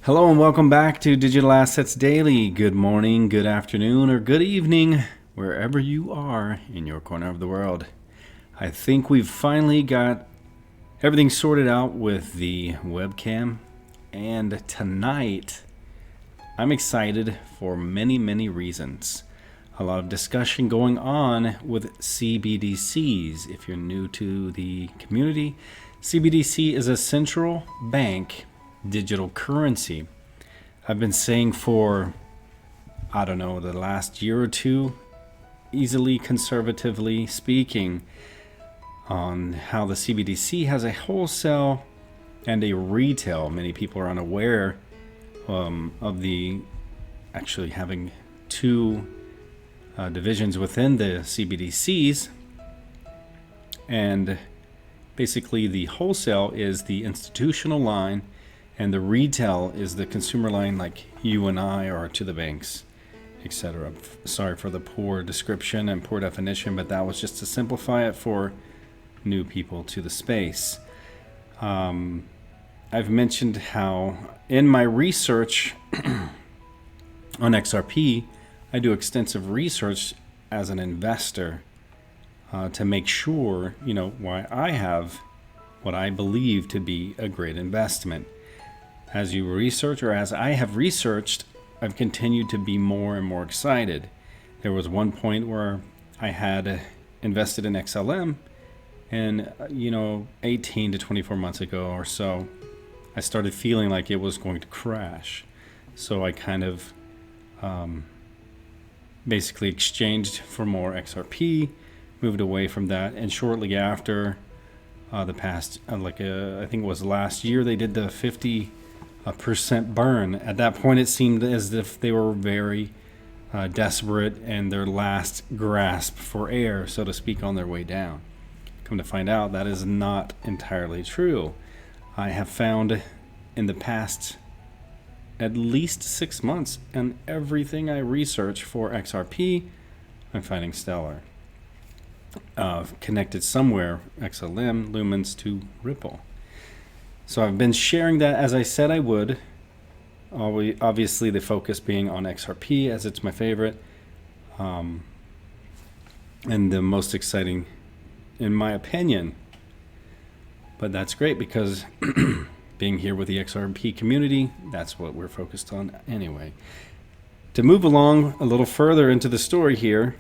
Hello and welcome back to Digital Assets Daily. Good morning, good afternoon, or good evening, wherever you are in your corner of the world. I think we've finally got everything sorted out with the webcam. And tonight, I'm excited for many reasons. A lot of discussion going on with CBDCs. If you're new to the community, CBDC is a central bank digital currency. I've been saying for, the last year or two, easily conservatively speaking, on how the CBDC has a wholesale and a retail. Many people are unaware of the actually having two divisions within the CBDCs. And basically the wholesale is the institutional line, and the retail is the consumer line, like you and I are to the banks, etc. Sorry for the poor description and poor definition, but that was just to simplify it for new people to the space. I've mentioned how in my research on XRP, I do extensive research as an investor to make sure, why I have what I believe to be a great investment. As you research, or as I have researched, I've continued to be more and more excited. There was one point where I had invested in XLM, and 18 to 24 months ago or so, I started feeling like it was going to crash. So I kind of basically exchanged for more XRP, moved away from that, and shortly after the past, I think it was last year, they did the 50% burn. At that point, it seemed as if they were very desperate and their last grasp for air, so to speak, on their way down. Come to find out, that is not entirely true. I have found in the past at least 6 months, and everything I research for XRP, I'm finding stellar. Connected somewhere, XLM, Lumens to Ripple. So I've been sharing that as I said I would. Obviously, the focus being on XRP, as it's my favorite, and the most exciting, in my opinion. But that's great because being here with the XRP community, that's what we're focused on anyway. To move along a little further into the story here,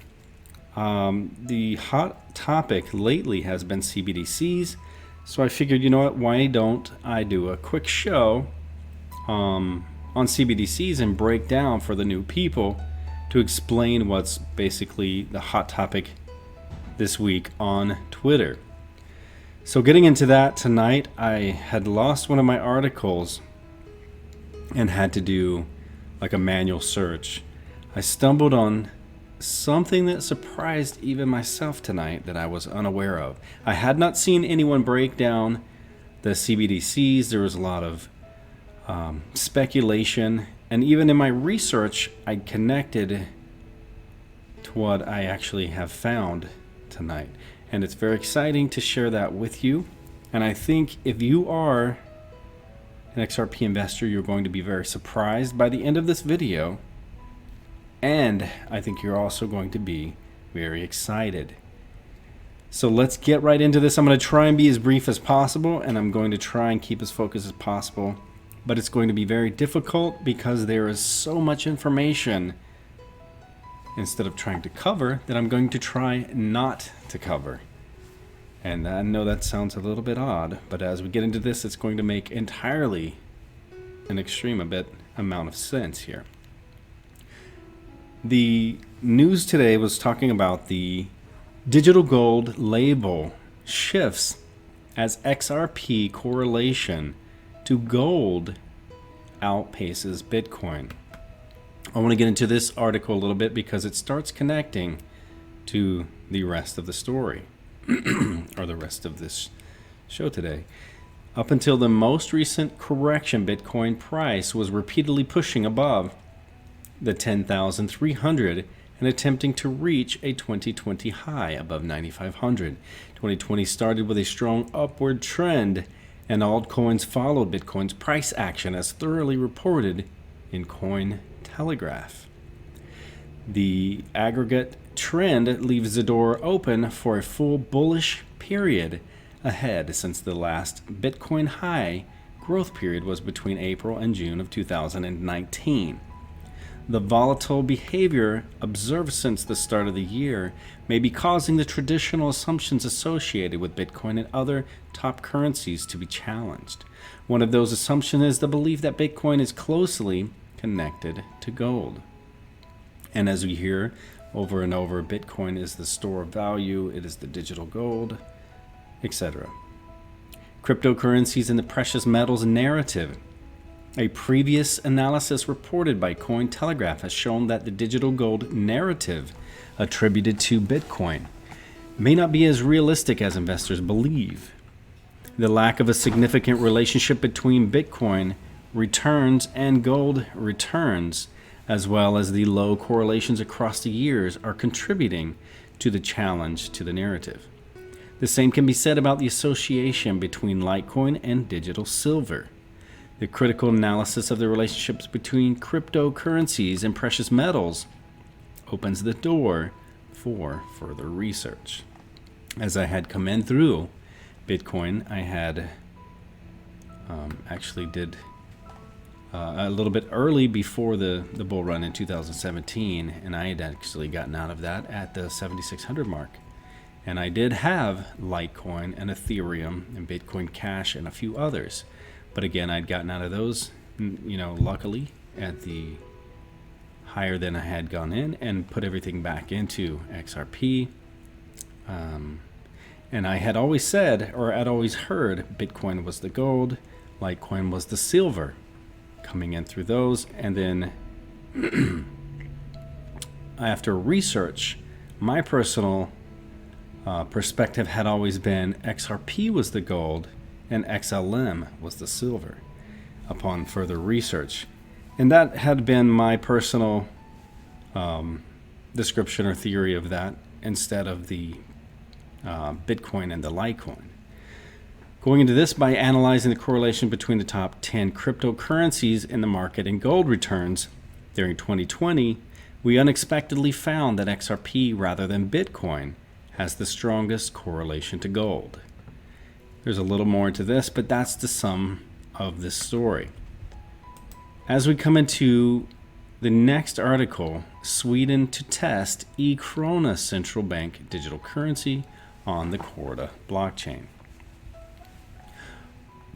the hot topic lately has been CBDCs. So I figured, why don't I do a quick show on CBDCs and break down for the new people to explain what's basically the hot topic this week on Twitter. So getting into that tonight, I had lost one of my articles and had to do like a manual search. I stumbled on something that surprised even myself tonight that I was unaware of. I had not seen anyone break down the CBDCs. There was a lot of speculation, and even in my research, I connected to what I actually have found tonight. And it's very exciting to share that with you. And I think if you are an XRP investor, you're going to be very surprised by the end of this video. And I think you're also going to be very excited. So let's get right into this. I'm going to try and be as brief as possible, and I'm going to try and keep as focused as possible. But it's going to be very difficult because there is so much information instead of trying to cover that I'm going to try not to cover. And I know that sounds a little bit odd, but as we get into this, it's going to make entirely an extreme amount of sense here. The news today was talking about the digital gold label shifts as XRP correlation to gold outpaces Bitcoin. I want to get into this article a little bit because it starts connecting to the rest of the story or the rest of this show today. Up until the most recent correction, Bitcoin price was repeatedly pushing above the 10,300 and attempting to reach a 2020 high above 9,500. 2020 started with a strong upward trend and altcoins followed Bitcoin's price action as thoroughly reported in Cointelegraph. The aggregate trend leaves the door open for a full bullish period ahead, since the last Bitcoin high growth period was between April and June of 2019. The volatile behavior observed since the start of the year may be causing the traditional assumptions associated with Bitcoin and other top currencies to be challenged. One of those assumptions is the belief that Bitcoin is closely connected to gold. And as we hear over and over, Bitcoin is the store of value, it is the digital gold, etc. Cryptocurrencies and the precious metals narrative. A previous analysis reported by Cointelegraph has shown that the digital gold narrative attributed to Bitcoin may not be as realistic as investors believe. The lack of a significant relationship between Bitcoin returns and gold returns, as well as the low correlations across the years, are contributing to the challenge to the narrative. The same can be said about the association between Litecoin and digital silver. The critical analysis of the relationships between cryptocurrencies and precious metals opens the door for further research. As I had come in through Bitcoin, I had actually did a little bit early before the bull run in 2017, and I had actually gotten out of that at the 7,600 mark. And I did have Litecoin and Ethereum and Bitcoin Cash and a few others. But again, I'd gotten out of those, luckily, at the higher than I had gone in, and put everything back into XRP. And I had always said, or I'd always heard, Bitcoin was the gold, Litecoin was the silver, coming in through those. And then after research, my personal perspective had always been XRP was the gold and XLM was the silver upon further research. And that had been my personal description or theory of that, instead of the Bitcoin and the Litecoin. Going into this by analyzing the correlation between the top 10 cryptocurrencies in the market and gold returns during 2020, we unexpectedly found that XRP, rather than Bitcoin, has the strongest correlation to gold. There's a little more to this, but that's the sum of this story. As we come into the next article, Sweden to test e-krona central bank digital currency on the Corda blockchain.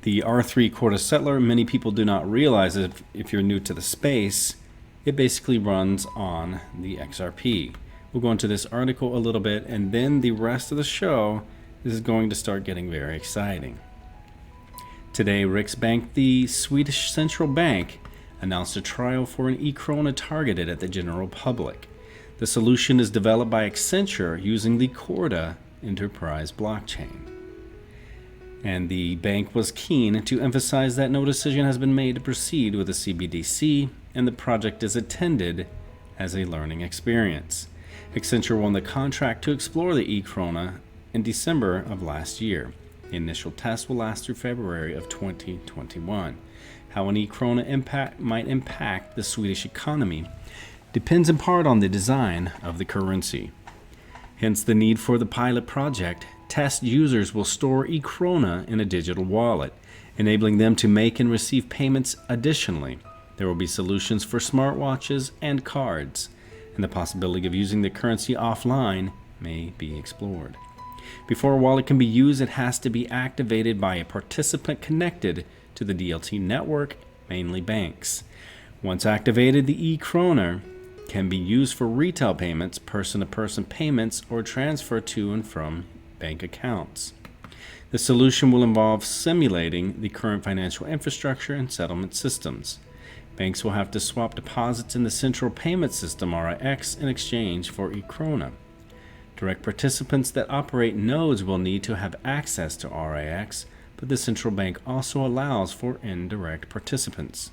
The R3 Corda settler, many people do not realize it if you're new to the space, it basically runs on the XRP. We'll go into this article a little bit, and then the rest of the show is going to start getting very exciting. Today, Riksbank, the Swedish central bank, announced a trial for an e-krona targeted at the general public. The solution is developed by Accenture using the Corda enterprise blockchain. And the bank was keen to emphasize that no decision has been made to proceed with the CBDC, and the project is intended as a learning experience. Accenture won the contract to explore the e-krona in December of last year. The initial test will last through February of 2021. How an e-krona might impact the Swedish economy depends in part on the design of the currency. Hence the need for the pilot project. Test users will store e-krona in a digital wallet, enabling them to make and receive payments. Additionally, there will be solutions for smartwatches and cards, and the possibility of using the currency offline may be explored. Before a wallet can be used, it has to be activated by a participant connected to the DLT network, mainly banks. Once activated, the e-krona can be used for retail payments, person-to-person payments, or transfer to and from bank accounts. The solution will involve simulating the current financial infrastructure and settlement systems. Banks will have to swap deposits in the Central Payment System, RIX, in exchange for e-krona. Direct participants that operate nodes will need to have access to RIX, but the central bank also allows for indirect participants.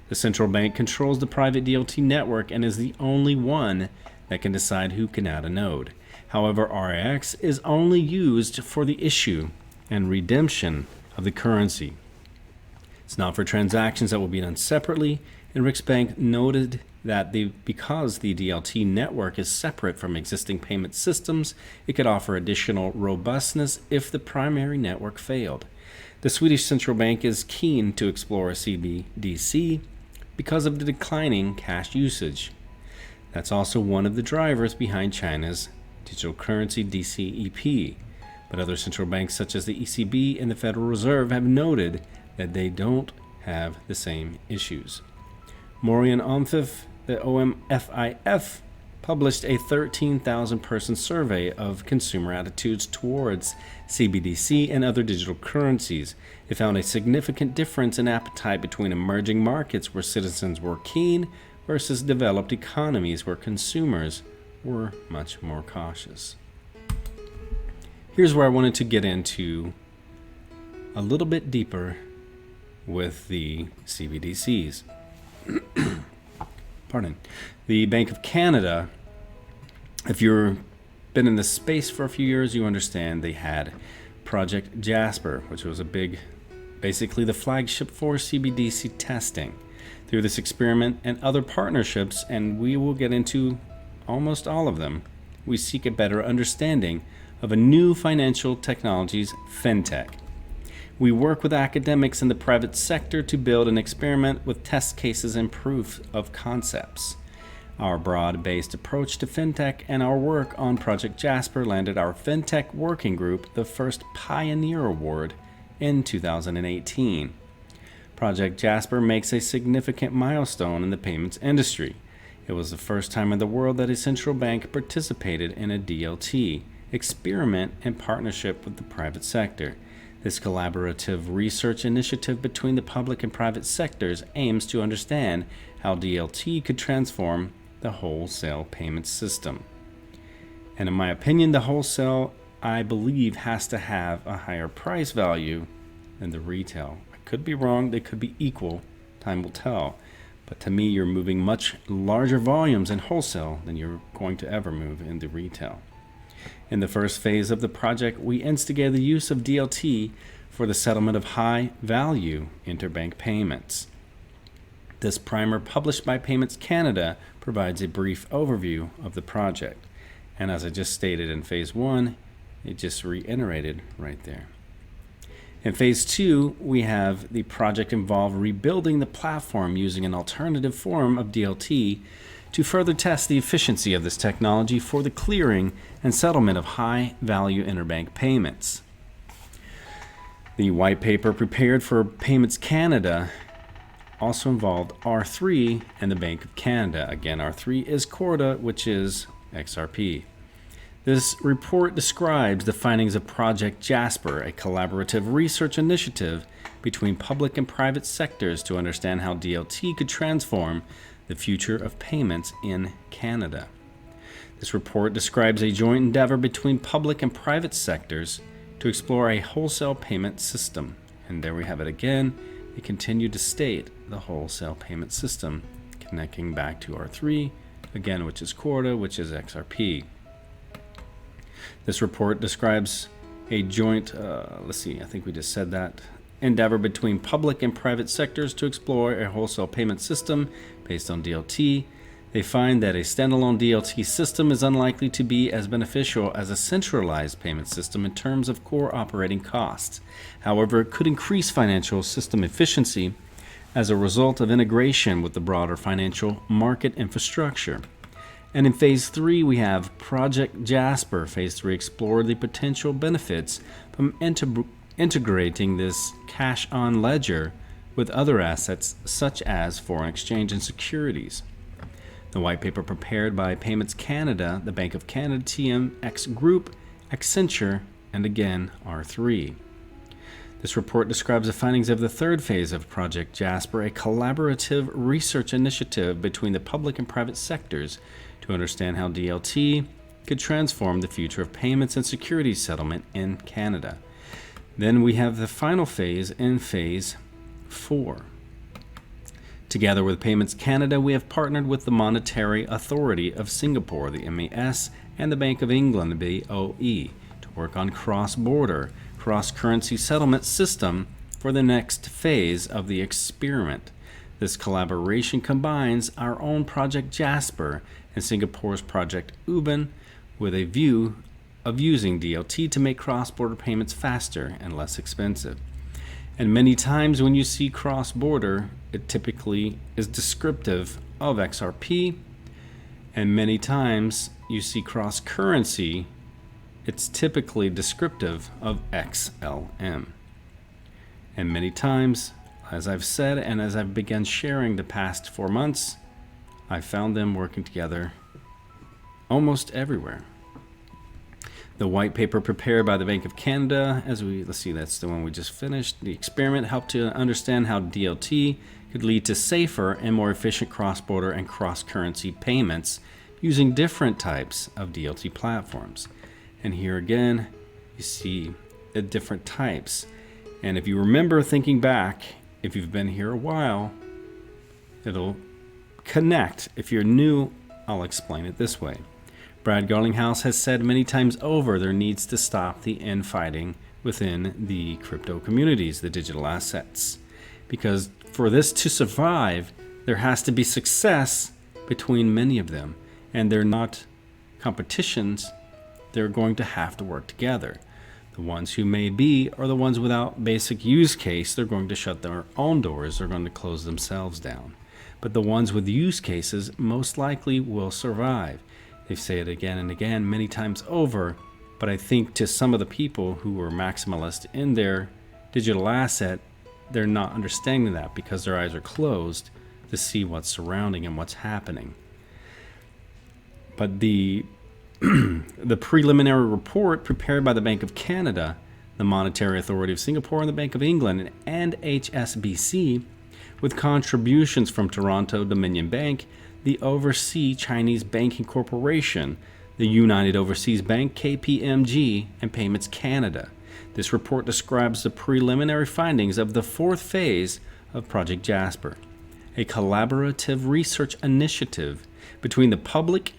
The central bank controls the private DLT network and is the only one that can decide who can add a node. However, RIX is only used for the issue and redemption of the currency. It's not for transactions that will be done separately, and Riksbank noted that because the DLT network is separate from existing payment systems, it could offer additional robustness if the primary network failed. The Swedish central bank is keen to explore a CBDC because of the declining cash usage. That's also one of the drivers behind China's digital currency DCEP. But other central banks such as the ECB and the Federal Reserve have noted that they don't have the same issues. Morian Omfif, the OMFIF, published a 13,000-person survey of consumer attitudes towards CBDC and other digital currencies. It found a significant difference in appetite between emerging markets where citizens were keen versus developed economies where consumers were much more cautious. Here's where I wanted to get into a little bit deeper with the CBDCs. Pardon. The Bank of Canada, if you've been in this space for a few years, you understand they had Project Jasper, which was basically the flagship for CBDC testing. Through this experiment and other partnerships, and we will get into almost all of them, we seek a better understanding of a new financial technologies, fintech. We work with academics in the private sector to build an experiment with test cases and proof of concepts. Our broad-based approach to fintech and our work on Project Jasper landed our fintech working group the first Pioneer Award in 2018. Project Jasper makes a significant milestone in the payments industry. It was the first time in the world that a central bank participated in a DLT experiment in partnership with the private sector. This collaborative research initiative between the public and private sectors aims to understand how DLT could transform the wholesale payment system. And in my opinion, the wholesale, I believe, has to have a higher price value than the retail. I could be wrong, they could be equal, time will tell. But to me, you're moving much larger volumes in wholesale than you're going to ever move in the retail. In the first phase of the project, we instigated the use of DLT for the settlement of high-value interbank payments. This primer, published by Payments Canada, provides a brief overview of the project. And as I just stated in Phase 1, it just reiterated right there. In Phase 2, we have the project involve rebuilding the platform using an alternative form of DLT to further test the efficiency of this technology for the clearing and settlement of high-value interbank payments. The white paper prepared for Payments Canada also involved R3 and the Bank of Canada. Again, R3 is Corda, which is XRP. This report describes the findings of Project Jasper, a collaborative research initiative between public and private sectors to understand how DLT could transform the future of payments in Canada. This report describes a joint endeavor between public and private sectors to explore a wholesale payment system. And there we have it again. They continue to state the wholesale payment system, connecting back to R3, again, which is Corda, which is XRP. This report describes a joint, I think we just said that, endeavor between public and private sectors to explore a wholesale payment system based on DLT. They find that a standalone DLT system is unlikely to be as beneficial as a centralized payment system in terms of core operating costs. However, it could increase financial system efficiency as a result of integration with the broader financial market infrastructure. And in Phase 3, we have Project Jasper. Phase 3 explored the potential benefits from integrating this cash-on ledger with other assets such as foreign exchange and securities. The white paper prepared by Payments Canada, the Bank of Canada, TMX Group, Accenture, and again R3. This report describes the findings of the third phase of Project Jasper, a collaborative research initiative between the public and private sectors to understand how DLT could transform the future of payments and securities settlement in Canada. Then we have the final phase in Phase 4. Together with Payments Canada, we have partnered with the Monetary Authority of Singapore, the MAS, and the Bank of England, the BOE, to work on cross-border, cross-currency settlement system for the next phase of the experiment. This collaboration combines our own Project Jasper and Singapore's Project Uben with a view of using DLT to make cross-border payments faster and less expensive. And many times when you see cross-border, it typically is descriptive of XRP, and many times you see cross-currency, it's typically descriptive of XLM. And many times, as I've said and as I've begun sharing the past 4 months, I've found them working together almost everywhere. The white paper prepared by the Bank of Canada, let's see, that's the one we just finished. The experiment helped to understand how DLT could lead to safer and more efficient cross-border and cross-currency payments using different types of DLT platforms. And here again, you see the different types. And if you remember thinking back, if you've been here a while, it'll connect. If you're new, I'll explain it this way. Brad Garlinghouse has said many times over there needs to stop the infighting within the crypto communities, the digital assets. Because for this to survive, there has to be success between many of them. And they're not competitions, they're going to have to work together. The ones who may be are the ones without basic use case. They're going to shut their own doors, they're going to close themselves down. But the ones with use cases most likely will survive. They say it again and again, many times over, but I think to some of the people who are maximalist in their digital asset, they're not understanding that because their eyes are closed to see what's surrounding and what's happening. But the preliminary report prepared by the Bank of Canada, the Monetary Authority of Singapore, and the Bank of England, and HSBC, with contributions from Toronto Dominion Bank, the Overseas Chinese Banking Corporation, the United Overseas Bank, KPMG, and Payments Canada. This report describes the preliminary findings of the fourth phase of Project Jasper, a collaborative research initiative between the public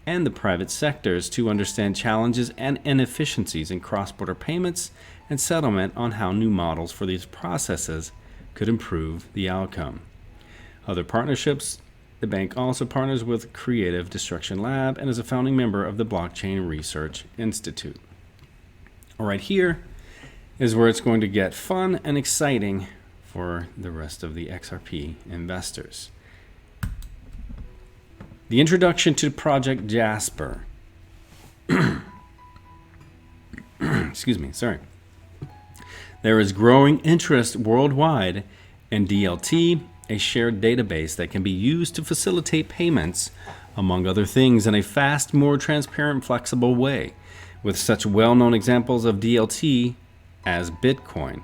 and the private sectors to understand challenges and inefficiencies in cross-border payments and settlement on how new models for these processes could improve the outcome. Other partnerships. The bank also partners with Creative Destruction Lab and is a founding member of the Blockchain Research Institute. All right, here is where it's going to get fun and exciting for the rest of the XRP investors. The introduction to Project Jasper. Excuse me, sorry. There is growing interest worldwide in DLT, a shared database that can be used to facilitate payments, among other things, in a fast, more transparent, flexible way, with such well-known examples of DLT as Bitcoin.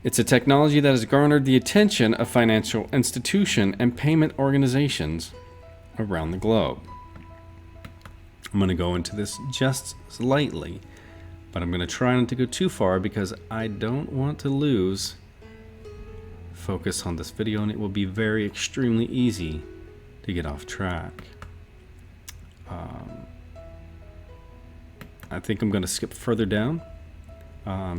It's a technology that has garnered the attention of financial institutions and payment organizations around the globe. I'm going to go into this just slightly, but I'm going to try not to go too far because I don't want to lose focus on this video, and it will be very extremely easy to get off track. I think I'm going to skip further down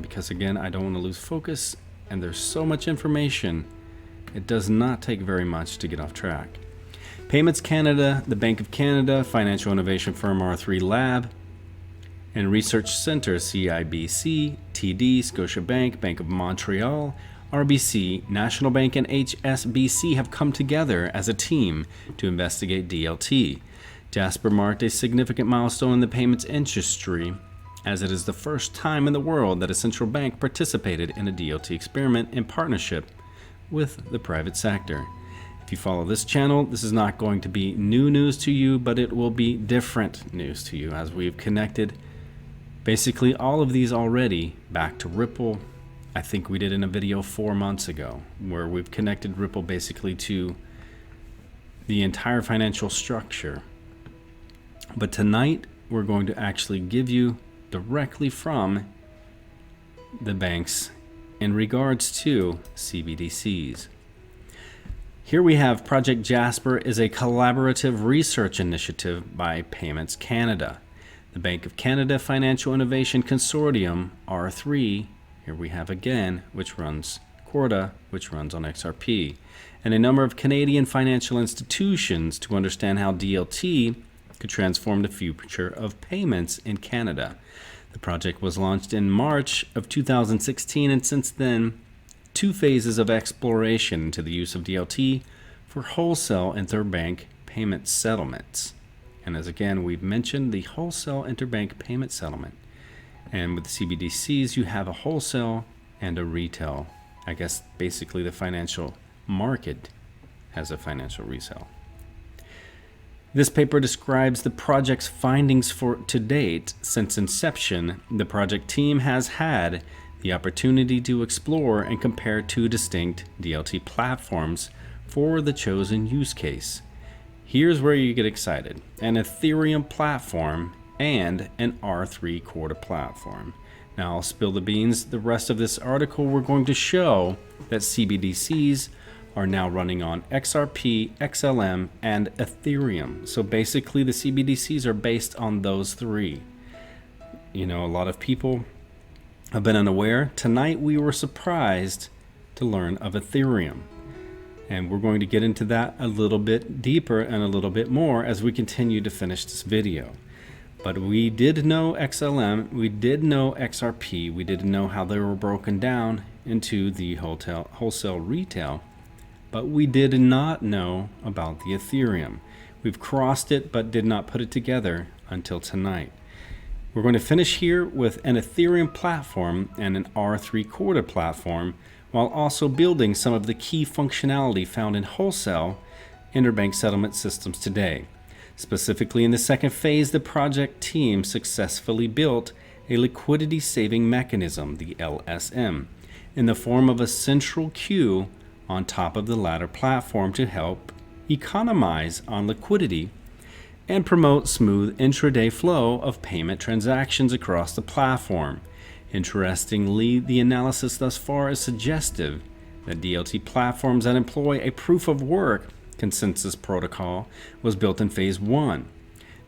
because again I don't want to lose focus, and there's so much information it does not take very much to get off track. Payments Canada, the Bank of Canada, financial innovation firm R3 Lab, and research centers CIBC, TD, Scotiabank, Bank of Montreal, RBC, National Bank, and HSBC have come together as a team to investigate DLT. Jasper marked a significant milestone in the payments industry, as it is the first time in the world that a central bank participated in a DLT experiment in partnership with the private sector. If you follow this channel, this is not going to be new news to you, but it will be different news to you, as we've connected basically all of these already back to Ripple. I think we did in a video 4 months ago where we've connected Ripple basically to the entire financial structure. But tonight we're going to actually give you directly from the banks in regards to CBDCs. Here we have Project Jasper is a collaborative research initiative by Payments Canada, The Bank of Canada Financial Innovation Consortium, R3, here we have again, which runs Corda, which runs on XRP, and a number of Canadian financial institutions to understand how DLT could transform the future of payments in Canada. The project was launched in March of 2016, and since then, 2 phases of exploration into the use of DLT for wholesale interbank payment settlements. And as again, we've mentioned the wholesale interbank payment settlement. And with the CBDCs, you have a wholesale and a retail. I guess basically the financial market has a financial resale. This paper describes the project's findings to date. Since inception, the project team has had the opportunity to explore and compare 2 distinct DLT platforms for the chosen use case. Here's where you get excited: an Ethereum platform and an R3 Corda platform. Now I'll spill the beans. The rest of this article, we're going to show that CBDCs are now running on XRP, XLM, and Ethereum. So basically the CBDCs are based on those 3. You know, a lot of people have been unaware. Tonight we were surprised to learn of Ethereum. And we're going to get into that a little bit deeper and a little bit more as we continue to finish this video. But we did know XLM, we did know XRP, we did know how they were broken down into the wholesale retail, but we did not know about the Ethereum. We've crossed it but did not put it together until tonight. We're going to finish here with an Ethereum platform and an R3 Corda platform, while also building some of the key functionality found in wholesale interbank settlement systems today. Specifically, in the second phase, the project team successfully built a liquidity saving mechanism, the LSM, in the form of a central queue on top of the latter platform to help economize on liquidity and promote smooth intraday flow of payment transactions across the platform. Interestingly, the analysis thus far is suggestive that DLT platforms that employ a proof of work consensus protocol was built in phase 1,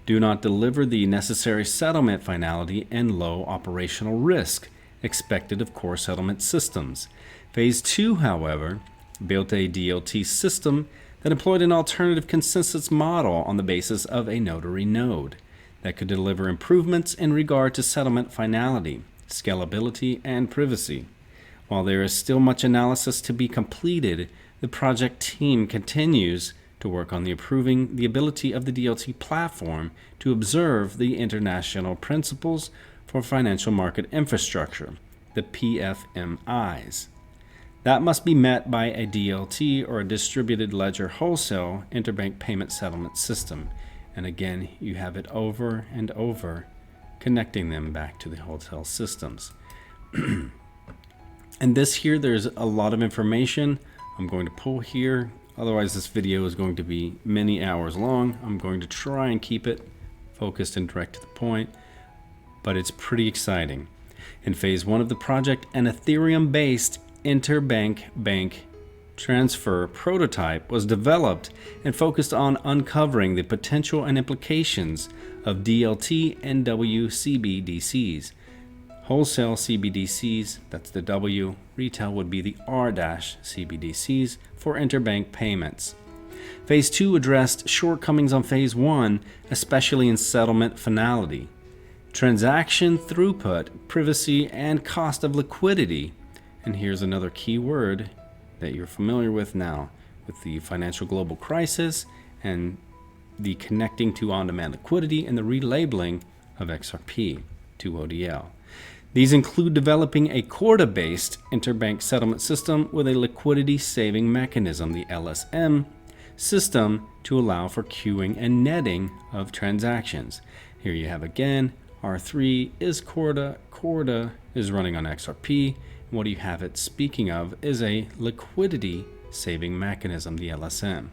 do not deliver the necessary settlement finality and low operational risk expected of core settlement systems. Phase 2, however, built a DLT system that employed an alternative consensus model on the basis of a notary node that could deliver improvements in regard to settlement finality, scalability, and privacy. While there is still much analysis to be completed, the project team continues to work on improving the ability of the DLT platform to observe the international principles for financial market infrastructure, the PFMIs. That must be met by a DLT, or a distributed ledger wholesale interbank payment settlement system. And again, you have it over and over, connecting them back to the wholesale systems. And this here, there's a lot of information I'm going to pull here. Otherwise, this video is going to be many hours long. I'm going to try and keep it focused and direct to the point, but it's pretty exciting. In phase 1 of the project, an Ethereum-based interbank bank transfer prototype was developed and focused on uncovering the potential and implications of DLT and CBDCs. Wholesale CBDCs, that's the W, retail would be the R-CBDCs for interbank payments. Phase 2 addressed shortcomings on phase 1, especially in settlement finality, transaction throughput, privacy, and cost of liquidity. And here's another key word that you're familiar with now, with the financial global crisis and the connecting to on-demand liquidity and the relabeling of XRP to ODL. These include developing a Corda-based interbank settlement system with a liquidity-saving mechanism, the LSM system, to allow for queuing and netting of transactions. Here you have again, R3 is Corda, Corda is running on XRP. What do you have it speaking of is a liquidity-saving mechanism, the LSM. I'm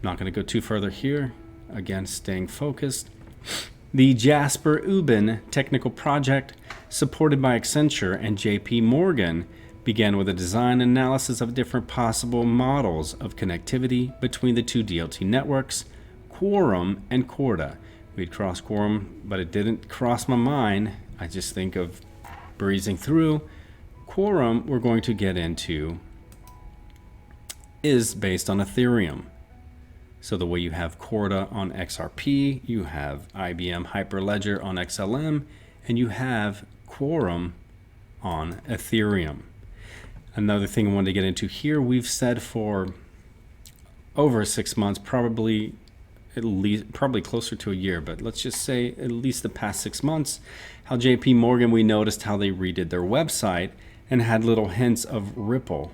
not going to go too further here. Again, staying focused. The Jasper technical project, supported by Accenture and JP Morgan, began with a design analysis of different possible models of connectivity between the 2 DLT networks, Quorum and Corda, We'd cross Quorum, but it didn't cross my mind. I just think of breezing through. Quorum, we're going to get into, is based on Ethereum. So the way you have Corda on XRP, you have IBM Hyperledger on XLM, and you have Quorum on Ethereum. Another thing I wanted to get into here, we've said for over 6 months, probably closer to a year, but let's just say at least the past 6 months, how JP Morgan, we noticed how they redid their website and had little hints of Ripple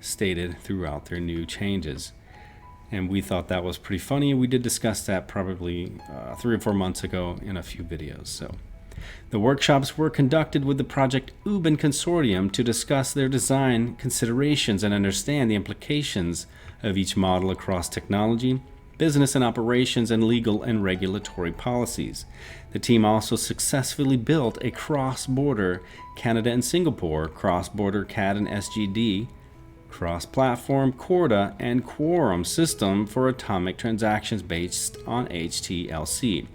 stated throughout their new changes. And we thought that was pretty funny. We did discuss that probably 3 or 4 months ago in a few videos. So the workshops were conducted with the Project Ubin Consortium to discuss their design considerations and understand the implications of each model across technology, business and operations, and legal and regulatory policies. The team also successfully built a cross-border Canada and Singapore, cross-border CAD and SGD, cross-platform Corda and Quorum system for atomic transactions based on HTLC.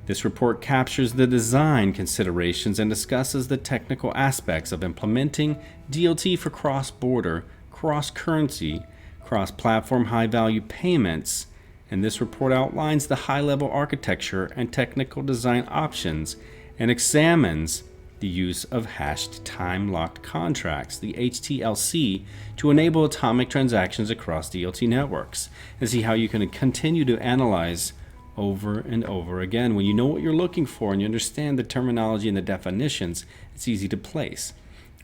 This report captures the design considerations and discusses the technical aspects of implementing DLT for cross-border, cross-currency, cross-platform high-value payments, and this report outlines the high-level architecture and technical design options and examines the use of hashed time-locked contracts, the HTLC, to enable atomic transactions across DLT networks, and see how you can continue to analyze over and over again. When you know what you're looking for and you understand the terminology and the definitions, it's easy to place.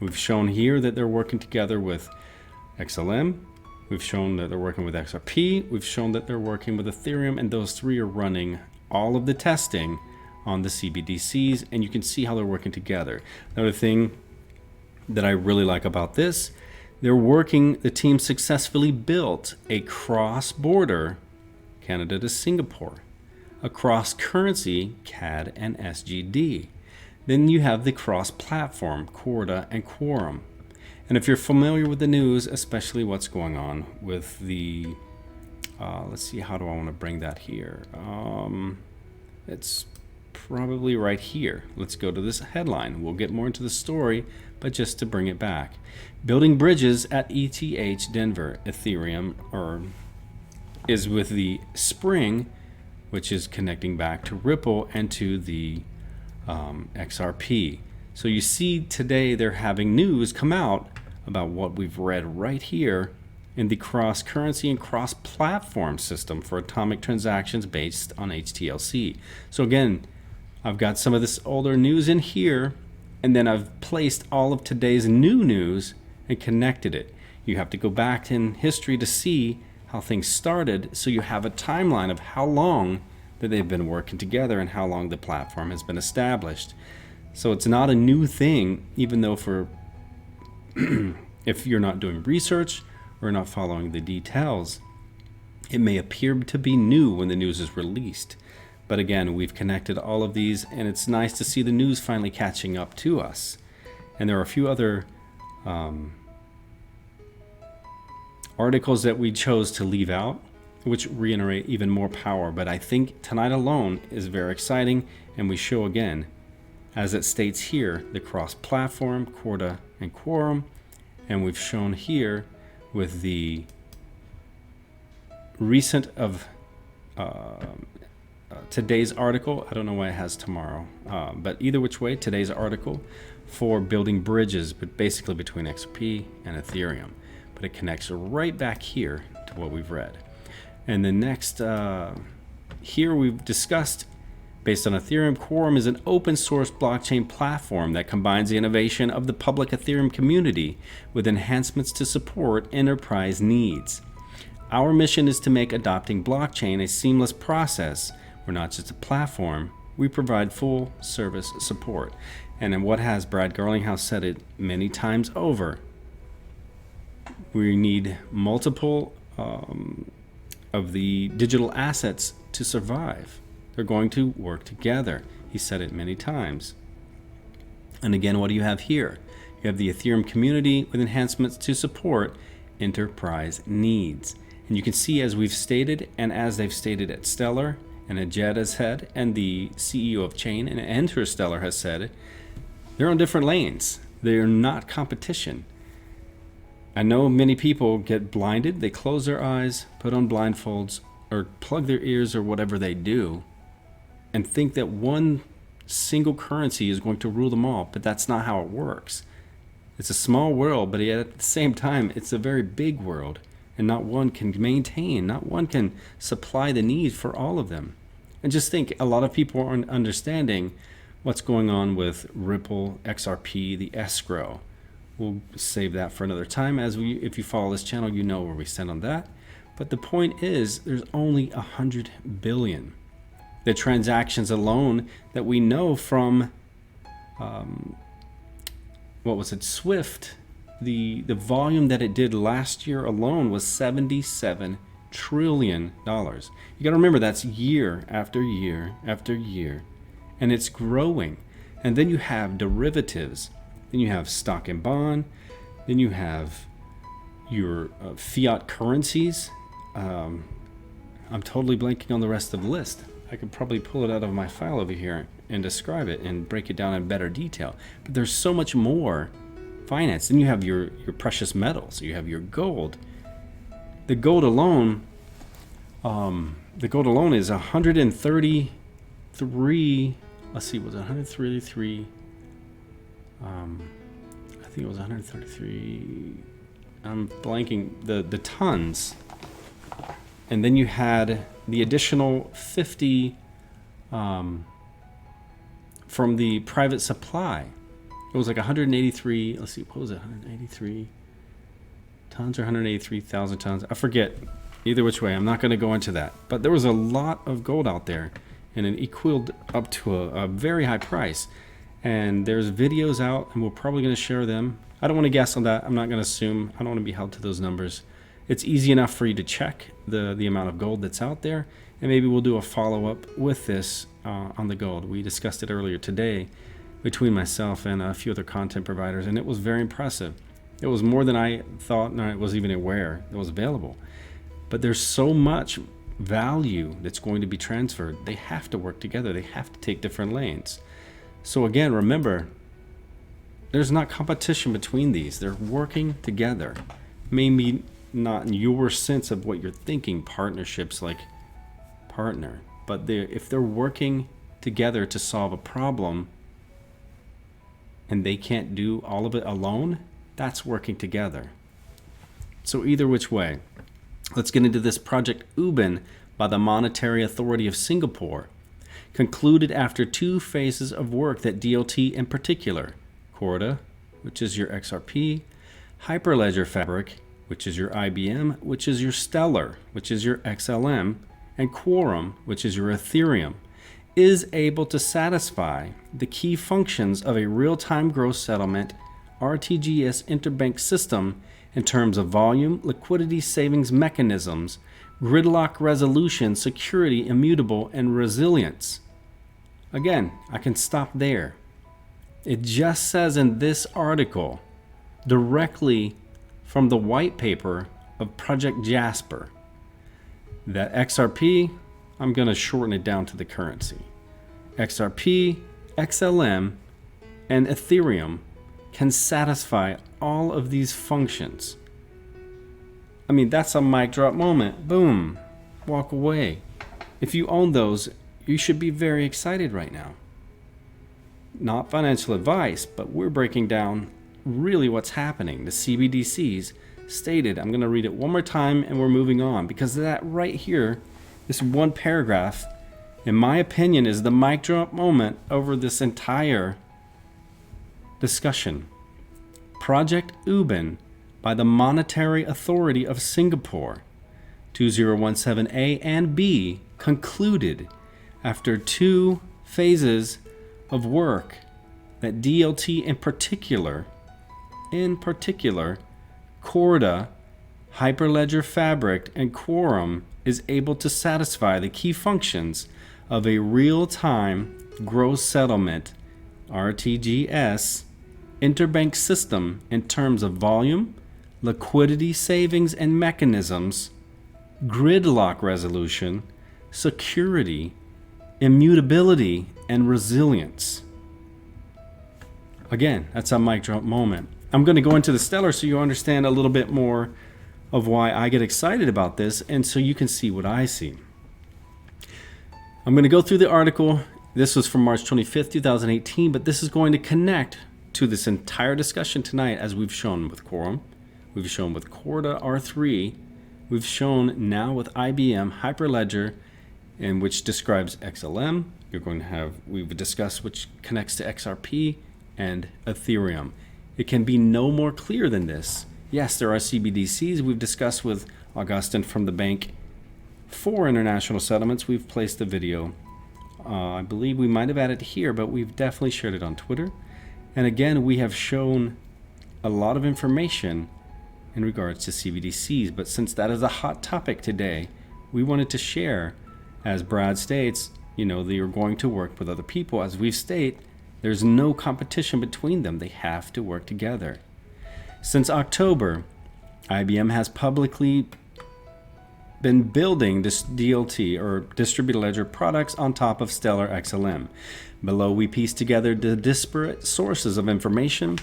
We've shown here that they're working together with XLM. We've shown that they're working with XRP. We've shown that they're working with Ethereum, and those three are running all of the testing on the CBDCs, and you can see how they're working together. Another thing that I really like about this, the team successfully built a cross-border Canada to Singapore, a cross-currency CAD and SGD. Then you have the cross-platform Corda and Quorum. And if you're familiar with the news, especially what's going on with the, let's see, how do I want to bring that here? It's probably right here. Let's go to this headline. We'll get more into the story, but just to bring it back. Building bridges at ETH Denver. Ethereum is with the Spring, which is connecting back to Ripple and to the XRP. So you see today they're having news come out about what we've read right here in the cross-currency and cross-platform system for atomic transactions based on HTLC. So again, I've got some of this older news in here, and then I've placed all of today's new news and connected it. You have to go back in history to see how things started, so you have a timeline of how long that they've been working together and how long the platform has been established. So it's not a new thing, even though for if you're not doing research or not following the details, it may appear to be new when the news is released. But again, we've connected all of these, and it's nice to see the news finally catching up to us. And there are a few other articles that we chose to leave out, which reiterate even more power. But I think tonight alone is very exciting, and we show again, as it states here, the cross-platform, Corda and Quorum, and we've shown here with the recent of today's article. I don't know why it has tomorrow, but either which way, today's article for building bridges, but basically between XRP and Ethereum. But it connects right back here to what we've read. And the next, here we've discussed, based on Ethereum, Quorum is an open source blockchain platform that combines the innovation of the public Ethereum community with enhancements to support enterprise needs. Our mission is to make adopting blockchain a seamless process. We're not just a platform, we provide full service support. And then what has Brad Garlinghouse said it many times over? We need multiple of the digital assets to survive. They're going to work together. He said it many times. And again, what do you have here? You have the Ethereum community with enhancements to support enterprise needs. And you can see, as we've stated, and as they've stated at Stellar and Ajed has said, and the CEO of Chain and Interstellar has said, they're on different lanes. They're not competition. I know many people get blinded. They close their eyes, put on blindfolds, or plug their ears or whatever they do, and think that one single currency is going to rule them all. But that's not how it works. It's a small world, but yet at the same time, it's a very big world. And not one can maintain, not one can supply the need for all of them. And just think, a lot of people aren't understanding what's going on with Ripple, XRP, the escrow. We'll save that for another time. If you follow this channel, you know where we stand on that. But the point is, there's only 100 billion. The transactions alone that we know from, Swift, the volume that it did last year alone was $77 trillion. You got to remember, that's year after year after year, and it's growing. And then you have derivatives, then you have stock and bond, then you have your fiat currencies. I'm totally blanking on the rest of the list. I could probably pull it out of my file over here and describe it and break it down in better detail. But there's so much more finance. Then you have your precious metals. You have your gold. The gold alone is 133. Let's see, was it 133? I think it was 133. I'm blanking the tons. And then you had the additional 50 from the private supply. It was like 183. Let's see, what was it? 183 tons or 183,000 tons? I forget. Either which way, I'm not going to go into that. But there was a lot of gold out there, and it equaled up to a very high price. And there's videos out, and we're probably going to share them. I don't want to guess on that. I'm not going to assume. I don't want to be held to those numbers. It's easy enough for you to check the amount of gold that's out there, and maybe we'll do a follow-up with this on the gold. We discussed it earlier today between myself and a few other content providers, and it was very impressive. It was more than I thought, and I was even aware it was available. But there's so much value that's going to be transferred. They have to work together. They have to take different lanes. So again, remember, there's not competition between these. They're working together. Maybe not in your sense of what you're thinking, partnerships like partner, but if they're working together to solve a problem and they can't do all of it alone, that's working together. So either which way, let's get into this project Ubin by the Monetary Authority of Singapore, concluded after 2 phases of work that DLT in particular, Corda, which is your XRP, Hyperledger Fabric, which is your IBM, which is your Stellar, which is your XLM, and Quorum, which is your Ethereum, is able to satisfy the key functions of a real-time gross settlement RTGS interbank system in terms of volume, liquidity savings mechanisms, gridlock resolution, security, immutable, and resilience. Again, I can stop there. It just says in this article, directly from the white paper of Project Jasper, that XRP, I'm going to shorten it down to the currency. XRP, XLM, and Ethereum can satisfy all of these functions. I mean, that's a mic drop moment. Boom. Walk away. If you own those, you should be very excited right now. Not financial advice, but we're breaking down really what's happening. The CBDCs stated, I'm going to read it one more time and we're moving on, because that right here, this one paragraph, in my opinion, is the mic drop moment over this entire discussion. Project Ubin by the Monetary Authority of Singapore, 2017A and B, concluded after 2 phases of work that DLT in particular, Corda, Hyperledger Fabric, and Quorum is able to satisfy the key functions of a real-time gross settlement RTGS interbank system in terms of volume, liquidity savings and mechanisms, gridlock resolution, security, immutability, and resilience. Again, that's a mic drop moment. I'm going to go into the Stellar so you understand a little bit more of why I get excited about this, and so you can see what I see. I'm going to go through the article. This was from March 25th, 2018, but this is going to connect to this entire discussion tonight, as we've shown with Quorum, we've shown with Corda R3, we've shown now with IBM Hyperledger, and which describes XLM. We've discussed which connects to XRP and Ethereum. It can be no more clear than this. Yes, there are CBDCs. We've discussed with Augustin from the bank for international settlements. We've placed the video. I believe we might have added it here, but we've definitely shared it on Twitter. And again, we have shown a lot of information in regards to CBDCs. But since that is a hot topic today, we wanted to share, as Brad states, they are going to work with other people. As we've stated, there's no competition between them. They have to work together. Since October, IBM has publicly been building this DLT, or distributed ledger products, on top of Stellar XLM. Below, we piece together the disparate sources of information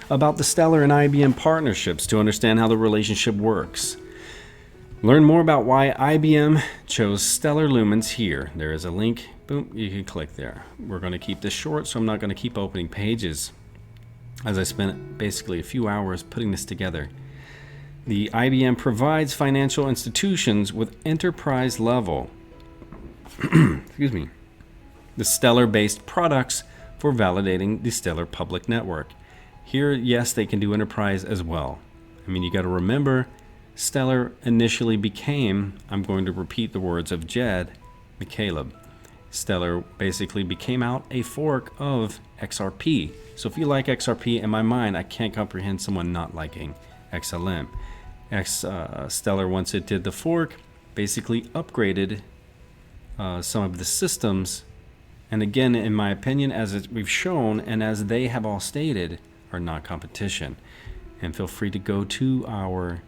about the Stellar and IBM partnerships to understand how the relationship works. Learn more about why IBM chose Stellar Lumens here. There is a link. Boom, you can click there. We're going to keep this short, so I'm not going to keep opening pages, as I spent basically a few hours putting this together. The IBM provides financial institutions with enterprise level the Stellar-based products for validating the Stellar public network. Here, yes, they can do enterprise as well. You got to remember, Stellar initially became, I'm going to repeat the words of Jed McCaleb, Stellar basically became out a fork of XRP. So if you like XRP, in my mind, I can't comprehend someone not liking XLM. Stellar, once it did the fork, basically upgraded some of the systems. And again, in my opinion, as we've shown, and as they have all stated, are not competition. And feel free to go to our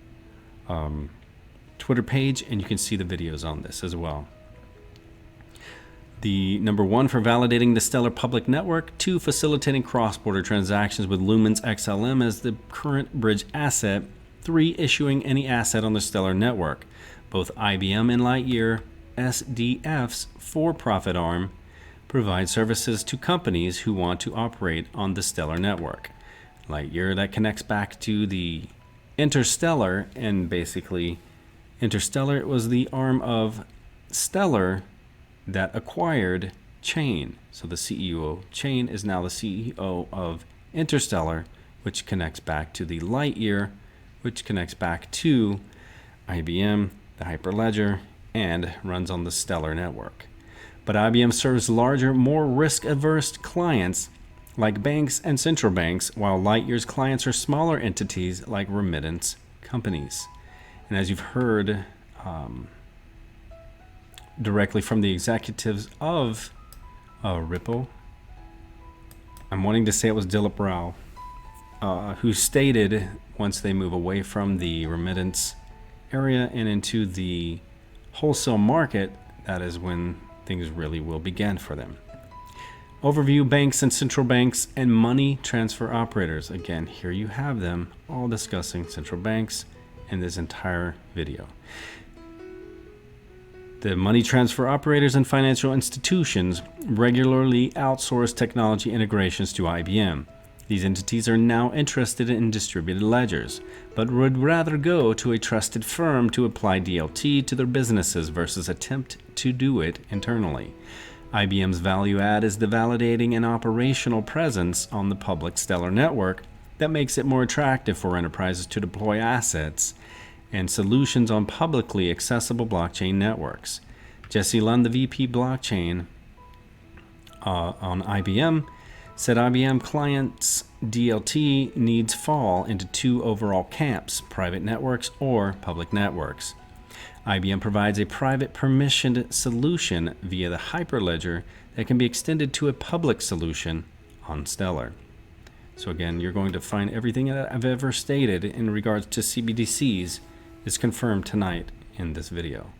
Twitter page, and you can see the videos on this as well. The number 1 for validating the Stellar public network, 2 facilitating cross-border transactions with Lumens XLM as the current bridge asset, 3 issuing any asset on the Stellar network. Both IBM and Lightyear SDF's for-profit arm provide services to companies who want to operate on the Stellar network. Lightyear, that connects back to the Interstellar, and basically Interstellar was the arm of Stellar that acquired Chain. So the CEO of Chain is now the CEO of Interstellar, which connects back to the Lightyear, which connects back to IBM, the Hyperledger, and runs on the Stellar network. But IBM serves larger, more risk-averse clients like banks and central banks, while Lightyear's clients are smaller entities like remittance companies. And as you've heard directly from the executives of Ripple, I'm wanting to say it was Dilip Rao, who stated once they move away from the remittance area and into the wholesale market, that is when things really will begin for them. Overview: banks and central banks and money transfer operators. Again, here you have them all discussing central banks in this entire video. The money transfer operators and financial institutions regularly outsource technology integrations to IBM. These entities are now interested in distributed ledgers, but would rather go to a trusted firm to apply DLT to their businesses versus attempt to do it internally. IBM's value add is the validating and operational presence on the public Stellar network that makes it more attractive for enterprises to deploy assets and solutions on publicly accessible blockchain networks. Jesse Lund, the VP blockchain on IBM, said IBM clients' DLT needs fall into 2 overall camps: private networks or public networks. IBM provides a private permissioned solution via the Hyperledger that can be extended to a public solution on Stellar. So again, you're going to find everything that I've ever stated in regards to CBDCs is confirmed tonight in this video.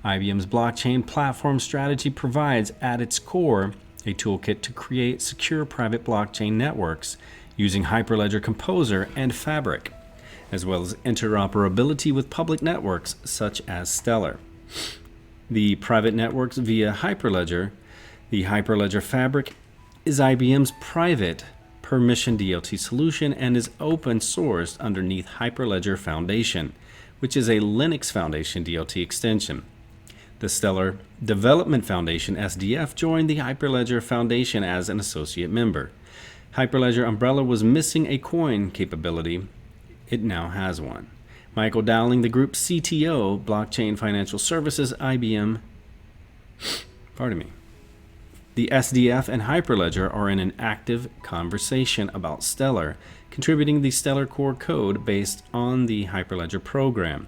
IBM's blockchain platform strategy provides, at its core, a toolkit to create secure private blockchain networks using Hyperledger Composer and Fabric, as well as interoperability with public networks such as Stellar. The private networks via Hyperledger, the Hyperledger Fabric, is IBM's private permission DLT solution and is open sourced underneath Hyperledger Foundation, which is a Linux Foundation DLT extension. The Stellar Development Foundation, SDF, joined the Hyperledger Foundation as an associate member. Hyperledger Umbrella was missing a coin capability. It now has one. Michael Dowling, the group's CTO, Blockchain Financial Services, IBM. The SDF and Hyperledger are in an active conversation about Stellar, contributing the Stellar core code based on the Hyperledger program.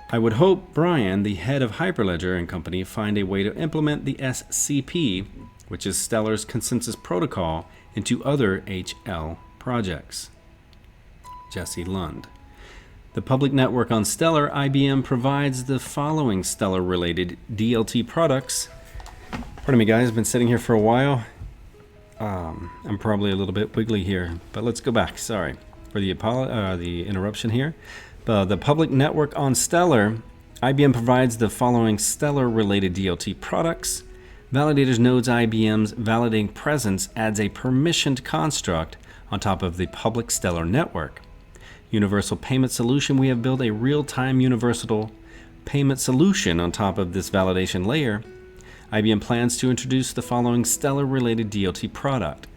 I would hope Brian, the head of Hyperledger and company, find a way to implement the SCP, which is Stellar's consensus protocol, into other HL projects. Jesse Lund. The public network on Stellar, IBM provides the following Stellar-related DLT products. Pardon me, guys. I've been sitting here for a while. I'm probably a little bit wiggly here, but let's go back. Sorry for the interruption here. The public network on Stellar, IBM provides the following Stellar-related DLT products. Validators nodes IBM's validating presence adds a permissioned construct on top of the public Stellar network. Universal payment solution, we have built a real-time universal payment solution on top of this validation layer. IBM plans to introduce the following Stellar-related DLT product.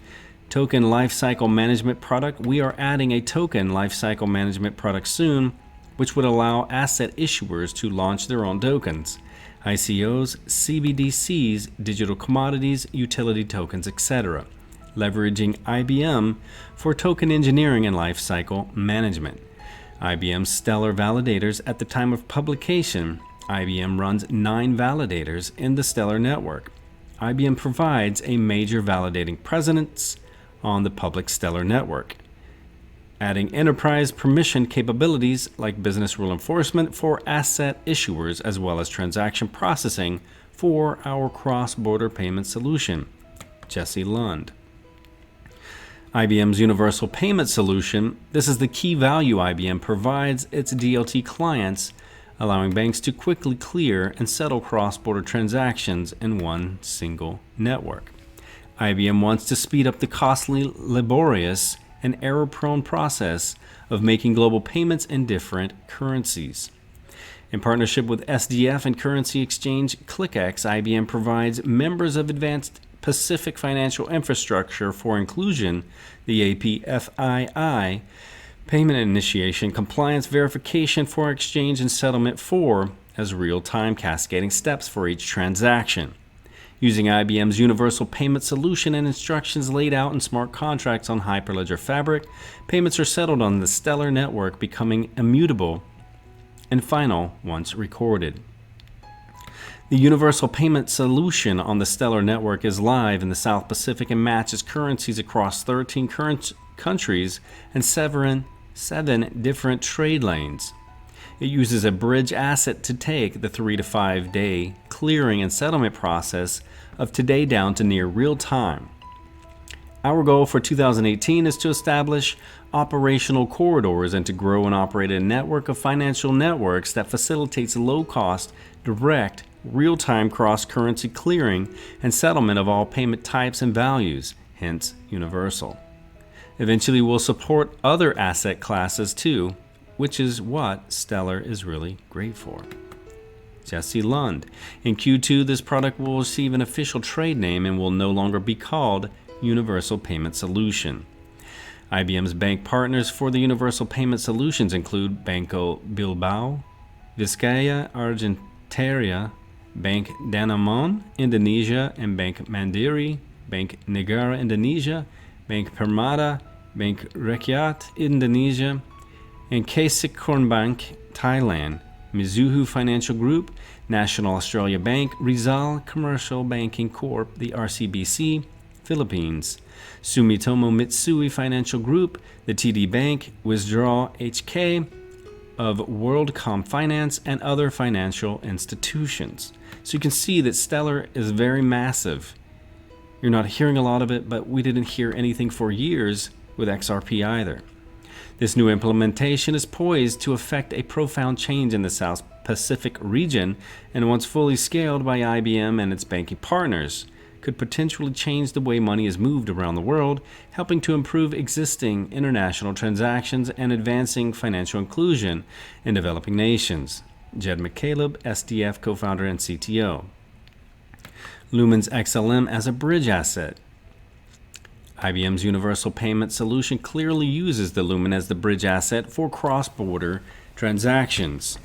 Token Lifecycle Management product. We are adding a Token Lifecycle Management product soon, which would allow asset issuers to launch their own tokens, ICOs, CBDCs, digital commodities, utility tokens, etc., leveraging IBM for token engineering and lifecycle management. IBM Stellar validators. At the time of publication, IBM runs 9 validators in the Stellar network. IBM provides a major validating presence on the public Stellar network, adding enterprise permission capabilities like business rule enforcement for asset issuers as well as transaction processing for our cross-border payment solution. Jesse Lund. IBM's Universal Payment Solution. This is the key value IBM provides its DLT clients, allowing banks to quickly clear and settle cross-border transactions in one single network. IBM wants to speed up the costly, laborious, and error-prone process of making global payments in different currencies. In partnership with SDF and currency exchange ClickX, IBM provides members of Advanced Pacific Financial Infrastructure for Inclusion, the APFII, payment initiation, compliance verification for exchange and settlement for as real-time cascading steps for each transaction. Using IBM's Universal Payment Solution and instructions laid out in smart contracts on Hyperledger Fabric, payments are settled on the Stellar network, becoming immutable and final once recorded. The Universal Payment Solution on the Stellar network is live in the South Pacific and matches currencies across 13 countries and seven different trade lanes. It uses a bridge asset to take the 3 to 5 day clearing and settlement process of today down to near real time. Our goal for 2018 is to establish operational corridors and to grow and operate a network of financial networks that facilitates low-cost, direct, real-time cross-currency clearing and settlement of all payment types and values, hence universal. Eventually, we'll support other asset classes too, which is what Stellar is really great for. Jesse Lund. In Q2, this product will receive an official trade name and will no longer be called Universal Payment Solution. IBM's bank partners for the Universal Payment Solutions include Banco Bilbao, Vizcaya Argentaria, Bank Danamon, Indonesia, and Bank Mandiri, Bank Negara, Indonesia, Bank Permata, Bank Rakyat, Indonesia, and Kasikornbank, Thailand, Mizuho Financial Group, National Australia Bank, Rizal Commercial Banking Corp., the RCBC, Philippines, Sumitomo Mitsui Financial Group, the TD Bank, Withdrawal HK, of WorldCom Finance and other financial institutions. So you can see that Stellar is very massive. You're not hearing a lot of it, but we didn't hear anything for years with XRP either. This new implementation is poised to affect a profound change in the South Pacific region, and once fully scaled by IBM and its banking partners, could potentially change the way money is moved around the world, helping to improve existing international transactions and advancing financial inclusion in developing nations. Jed McCaleb, SDF co-founder and CTO. Lumen's XLM as a bridge asset. IBM's universal payment solution clearly uses the Lumen as the bridge asset for cross-border transactions.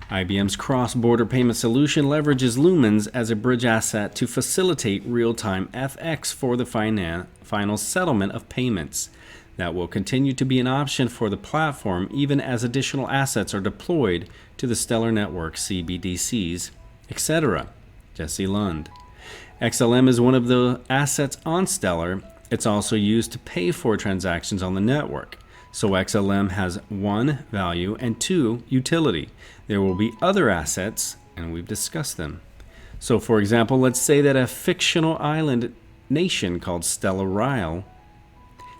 IBM's cross-border payment solution leverages Lumens as a bridge asset to facilitate real-time FX for the final settlement of payments. That will continue to be an option for the platform even as additional assets are deployed to the Stellar network, CBDCs, etc. Jesse Lund. XLM is one of the assets on Stellar. It's also used to pay for transactions on the network. So XLM has 1, value, and 2, utility. There will be other assets, and we've discussed them. So for example, let's say that a fictional island nation called Stellar Ryle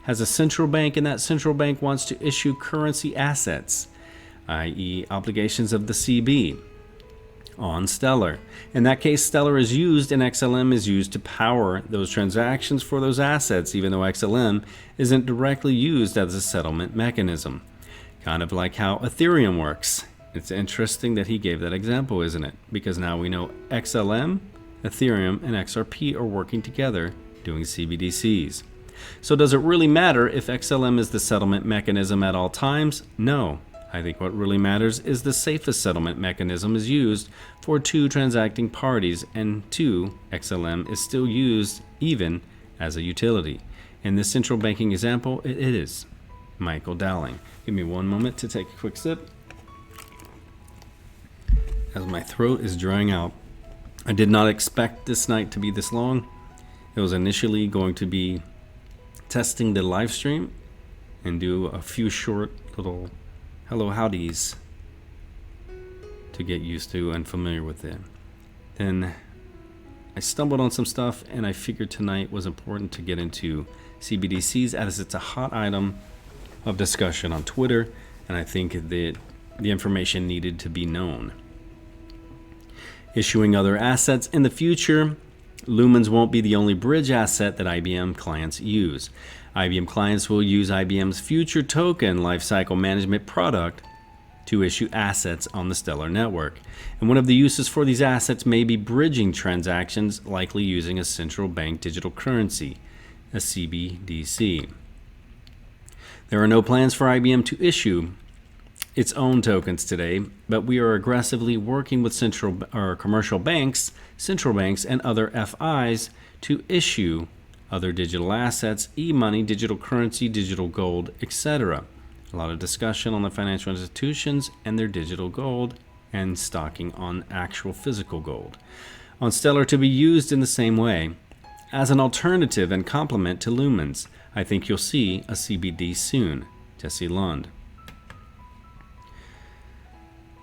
has a central bank, and that central bank wants to issue currency assets, i.e. obligations of the CB, on Stellar. In that case, Stellar is used and XLM is used to power those transactions for those assets, even though XLM isn't directly used as a settlement mechanism. Kind of like how Ethereum works. It's interesting that he gave that example, isn't it? Because now we know XLM, Ethereum, and XRP are working together doing CBDCs. So does it really matter if XLM is the settlement mechanism at all times? No. I think what really matters is the safest settlement mechanism is used for 2 transacting parties, and 2, XLM is still used even as a utility. In this central banking example, it is. Michael Dowling. Give me one moment to take a quick sip, as my throat is drying out. I did not expect this night to be this long. It was initially going to be testing the live stream and do a few short little hello howdies to get used to and familiar with it. Then I stumbled on some stuff, and I figured tonight was important to get into CBDCs as it's a hot item of discussion on Twitter, and I think that the information needed to be known. Issuing other assets in the future, Lumens won't be the only bridge asset that IBM clients use. IBM clients will use IBM's future token lifecycle management product to issue assets on the Stellar network. And one of the uses for these assets may be bridging transactions, likely using a central bank digital currency, a CBDC. There are no plans for IBM to issue its own tokens today, but we are aggressively working with commercial banks, central banks, and other FIs to issue other digital assets, e-money, digital currency, digital gold, etc. A lot of discussion on the financial institutions and their digital gold and stocking on actual physical gold. On Stellar to be used in the same way. As an alternative and complement to Lumens, I think you'll see a CBD soon. Jesse Lund.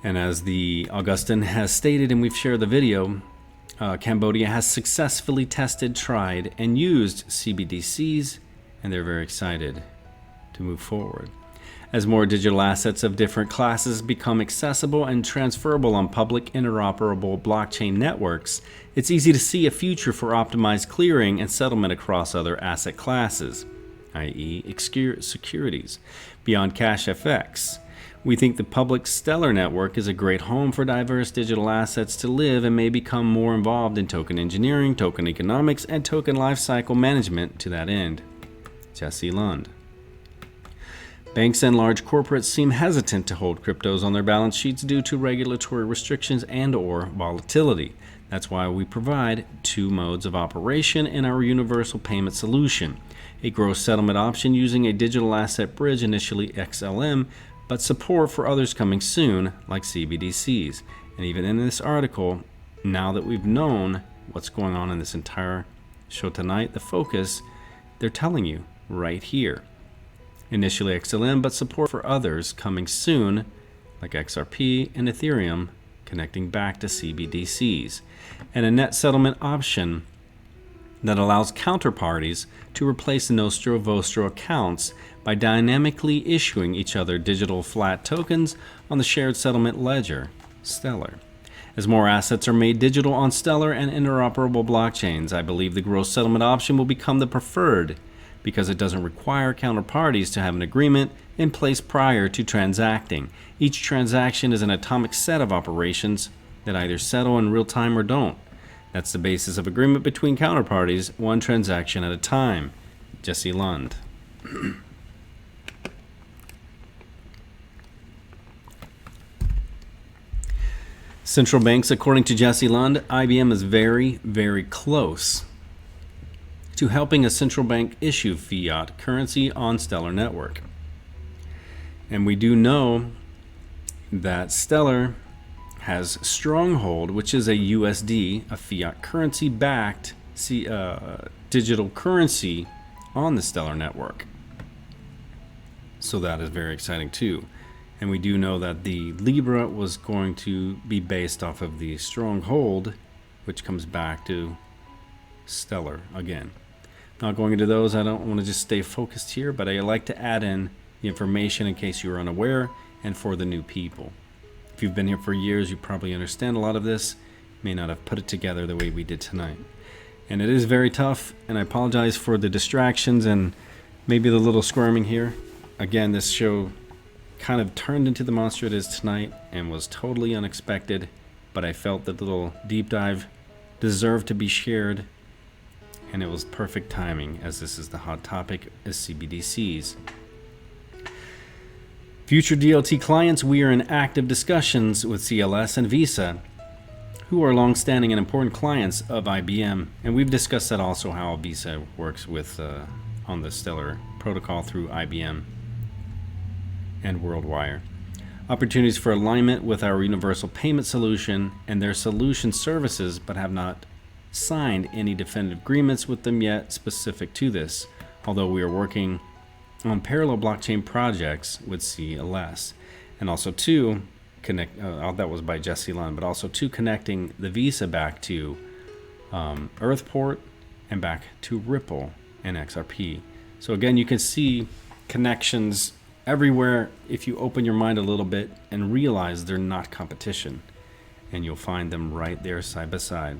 And as the Augustin has stated, and we've shared the video, Cambodia has successfully tested, tried, and used CBDCs, and they're very excited to move forward. As more digital assets of different classes become accessible and transferable on public interoperable blockchain networks, it's easy to see a future for optimized clearing and settlement across other asset classes, i.e. securities, beyond cash FX. We think the public Stellar network is a great home for diverse digital assets to live and may become more involved in token engineering, token economics, and token lifecycle management to that end. Jesse Lund. Banks and large corporates seem hesitant to hold cryptos on their balance sheets due to regulatory restrictions and/or volatility. That's why we provide 2 modes of operation in our universal payment solution. A gross settlement option using a digital asset bridge, initially XLM, but support for others coming soon, like CBDCs. And even in this article, now that we've known what's going on in this entire show tonight, the focus, they're telling you right here. Initially XLM, but support for others coming soon, like XRP and Ethereum, connecting back to CBDCs, and a net settlement option that allows counterparties to replace Nostro Vostro accounts by dynamically issuing each other digital flat tokens on the shared settlement ledger, Stellar. As more assets are made digital on Stellar and interoperable blockchains, I believe the gross settlement option will become the preferred because it doesn't require counterparties to have an agreement in place prior to transacting. Each transaction is an atomic set of operations that either settle in real time or don't. That's the basis of agreement between counterparties, one transaction at a time. Jesse Lund. Central banks, according to Jesse Lund, IBM is very, very close to helping a central bank issue fiat currency on Stellar Network. And we do know that Stellar has Stronghold, which is a USD, a fiat currency backed digital currency on the Stellar Network. So that is very exciting too. And we do know that the Libra was going to be based off of the Stronghold, which comes back to Stellar again. Not going into those, I don't want to just stay focused here, but I like to add in the information in case you are unaware and for the new people. If you've been here for years, you probably understand a lot of this. May not have put it together the way we did tonight. And it is very tough, and I apologize for the distractions and maybe the little squirming here. Again, this show kind of turned into the monster it is tonight and was totally unexpected, but I felt that little deep dive deserved to be shared, and it was perfect timing as this is the hot topic is CBDCs. Future DLT clients, we are in active discussions with CLS and Visa, who are long-standing and important clients of IBM, and we've discussed that also how Visa works with on the Stellar protocol through IBM and WorldWire. Opportunities for alignment with our universal payment solution and their solution services, but have not signed any definitive agreements with them yet specific to this, although we are working on parallel blockchain projects with CLS. And also to connect, that was by Jesse Lund, but also to connecting the Visa back to Earthport and back to Ripple and XRP. So again, you can see connections everywhere if you open your mind a little bit and realize they're not competition, and you'll find them right there side by side.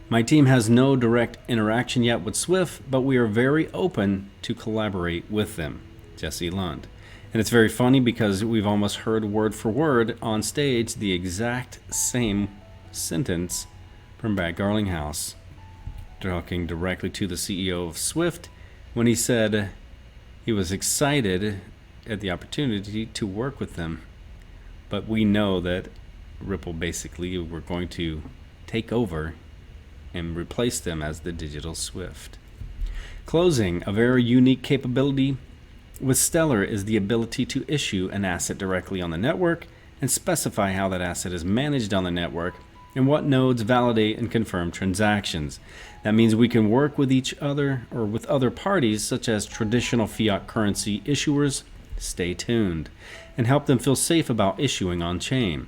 My team has no direct interaction yet with Swift, but we are very open to collaborate with them. Jesse Lund. And it's very funny because we've almost heard word for word on stage the exact same sentence from Brad Garlinghouse, talking directly to the CEO of Swift when he said he was excited at the opportunity to work with them. But we know that Ripple basically were going to take over and replace them as the digital Swift. Closing, a very unique capability with Stellar is the ability to issue an asset directly on the network and specify how that asset is managed on the network and what nodes validate and confirm transactions. That means we can work with each other or with other parties such as traditional fiat currency issuers, stay tuned, and help them feel safe about issuing on chain.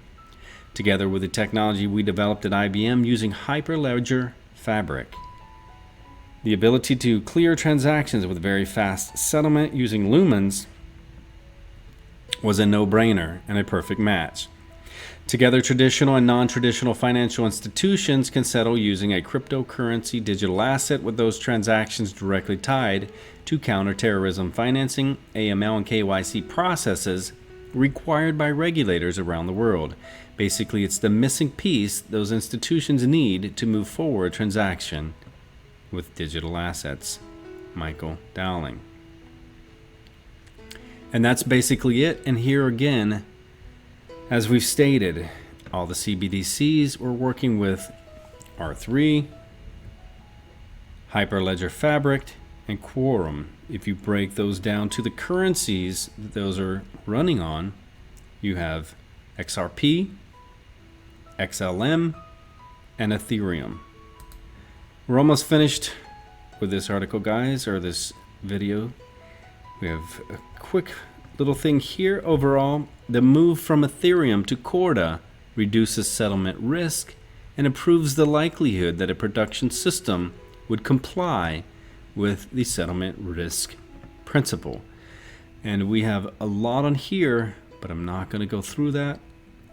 Together with the technology we developed at IBM using Hyperledger Fabric. The ability to clear transactions with very fast settlement using Lumens was a no-brainer and a perfect match. Together, traditional and non-traditional financial institutions can settle using a cryptocurrency digital asset with those transactions directly tied to counterterrorism financing, AML, and KYC processes required by regulators around the world. Basically, it's the missing piece those institutions need to move forward a transaction with digital assets. Michael Dowling. And that's basically it. And here again, as we've stated, all the CBDCs we're working with R3, Hyperledger Fabric, and Quorum. If you break those down to the currencies that those are running on, you have XRP, XLM, and Ethereum. We're almost finished with this article, guys, or this video. We have a quick little thing here. Overall, the move from Ethereum to Corda reduces settlement risk and improves the likelihood that a production system would comply with the settlement risk principle. And we have a lot on here, but I'm not going to go through that,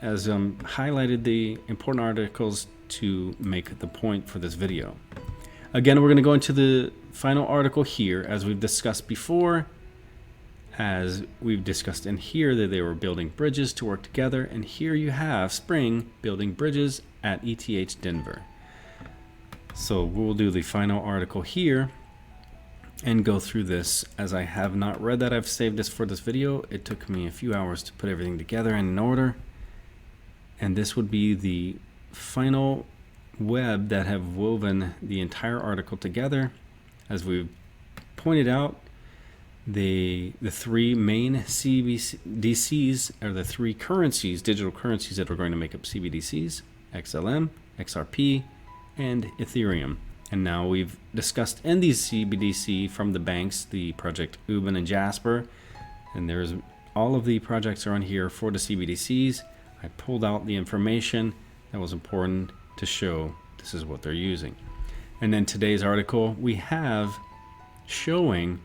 as highlighted the important articles to make the point for this video. Again, we're going to go into the final article here, as we've discussed before, as we've discussed in here that they were building bridges to work together, and here you have Spring building bridges at ETH Denver. So we'll do the final article here and go through this. As I have not read that, I've saved this for this video. It took me a few hours to put everything together and in order, and this would be the final web that have woven the entire article together. As we've pointed out, the three main CBDCs are the three currencies, digital currencies, that are going to make up CBDCs: XLM, XRP, and Ethereum. And now we've discussed in these CBDC from the banks, the project Ubin and Jasper, and there's all of the projects are on here for the CBDCs. I pulled out the information that was important to show this is what they're using. And then today's article we have showing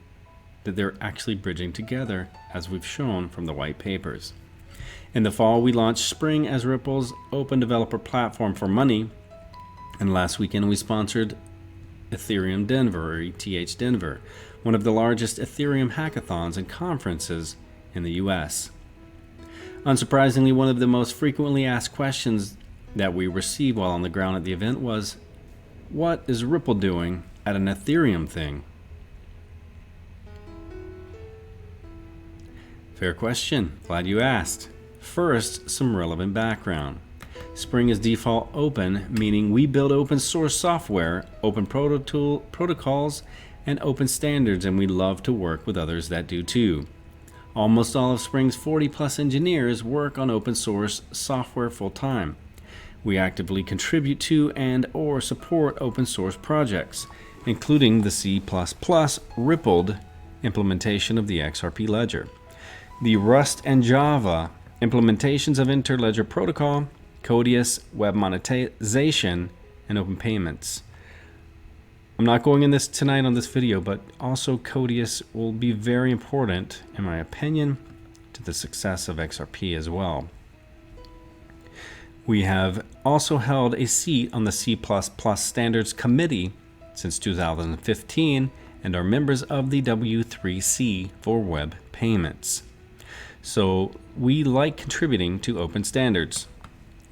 that they're actually bridging together, as we've shown from the white papers. In the fall, we launched Spring as Ripple's open developer platform for money, and last weekend we sponsored Ethereum Denver, or ETH Denver, one of the largest Ethereum hackathons and conferences in the US. Unsurprisingly, one of the most frequently asked questions that we received while on the ground at the event was, what is Ripple doing at an Ethereum thing? Fair question. Glad you asked. First, some relevant background. Spring is default open, meaning we build open source software, open protocols, and open standards, and we love to work with others that do too. Almost all of Spring's 40+ engineers work on open source software full-time. We actively contribute to and or support open source projects, including the C++ Rippled implementation of the XRP ledger, the Rust and Java implementations of Interledger Protocol, Codius, web monetization, and open payments. I'm not going in this tonight on this video, but also Codius will be very important, in my opinion, to the success of XRP as well. We have also held a seat on the C++ Standards Committee since 2015 and are members of the W3C for web payments. So we like contributing to open standards.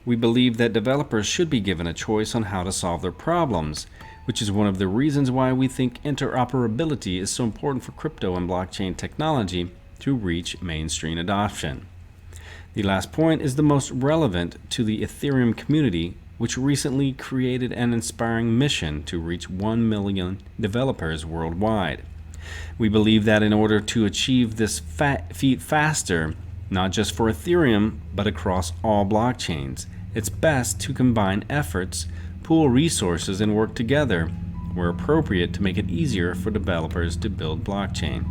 We believe that developers should be given a choice on how to solve their problems, which is one of the reasons why we think interoperability is so important for crypto and blockchain technology to reach mainstream adoption. The last point is the most relevant to the Ethereum community, which recently created an inspiring mission to reach 1 million developers worldwide. We believe that in order to achieve this feat faster, not just for Ethereum, but across all blockchains, it's best to combine efforts, pool resources, and work together where appropriate to make it easier for developers to build blockchain.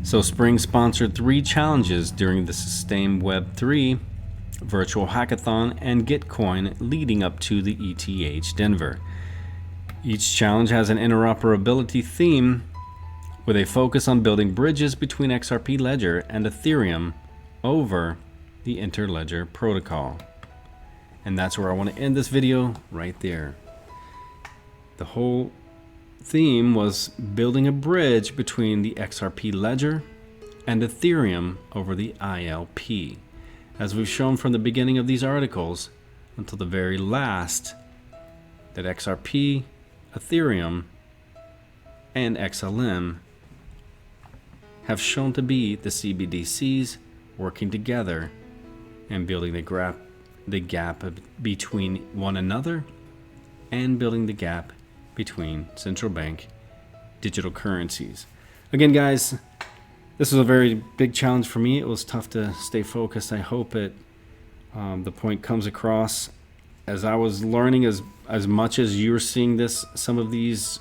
So Spring sponsored 3 challenges during the Sustain Web 3 virtual hackathon and Gitcoin leading up to the ETH Denver. Each challenge has an interoperability theme with a focus on building bridges between XRP Ledger and Ethereum over the Interledger Protocol. And that's where I want to end this video, right there. The whole theme was building a bridge between the XRP Ledger and Ethereum over the ILP, as we've shown from the beginning of these articles until the very last, that XRP, Ethereum, and XLM have shown to be the CBDCs working together and building the gap between one another and building the gap between central bank digital currencies. Again, guys, this was a very big challenge for me. It was tough to stay focused. I hope the point comes across. As I was learning, as much as you're seeing this, some of these,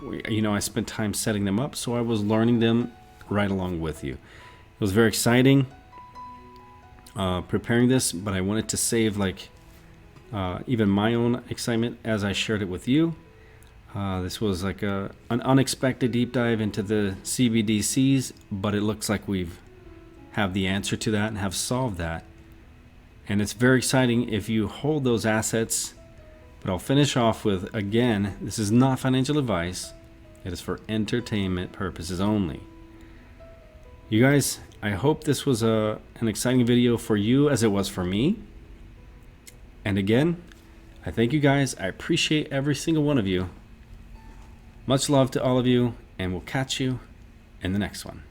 I spent time setting them up, so I was learning them right along with you. It was very exciting. preparing this, but I wanted to save like even my own excitement as I shared it with you. This was like an unexpected deep dive into the CBDCs, but it looks like we've have the answer to that and have solved that. And it's very exciting if you hold those assets. But I'll finish off with, again, this is not financial advice. It is for entertainment purposes only. You guys, I hope this was an exciting video for you as it was for me. And again, I thank you guys. I appreciate every single one of you. Much love to all of you, and we'll catch you in the next one.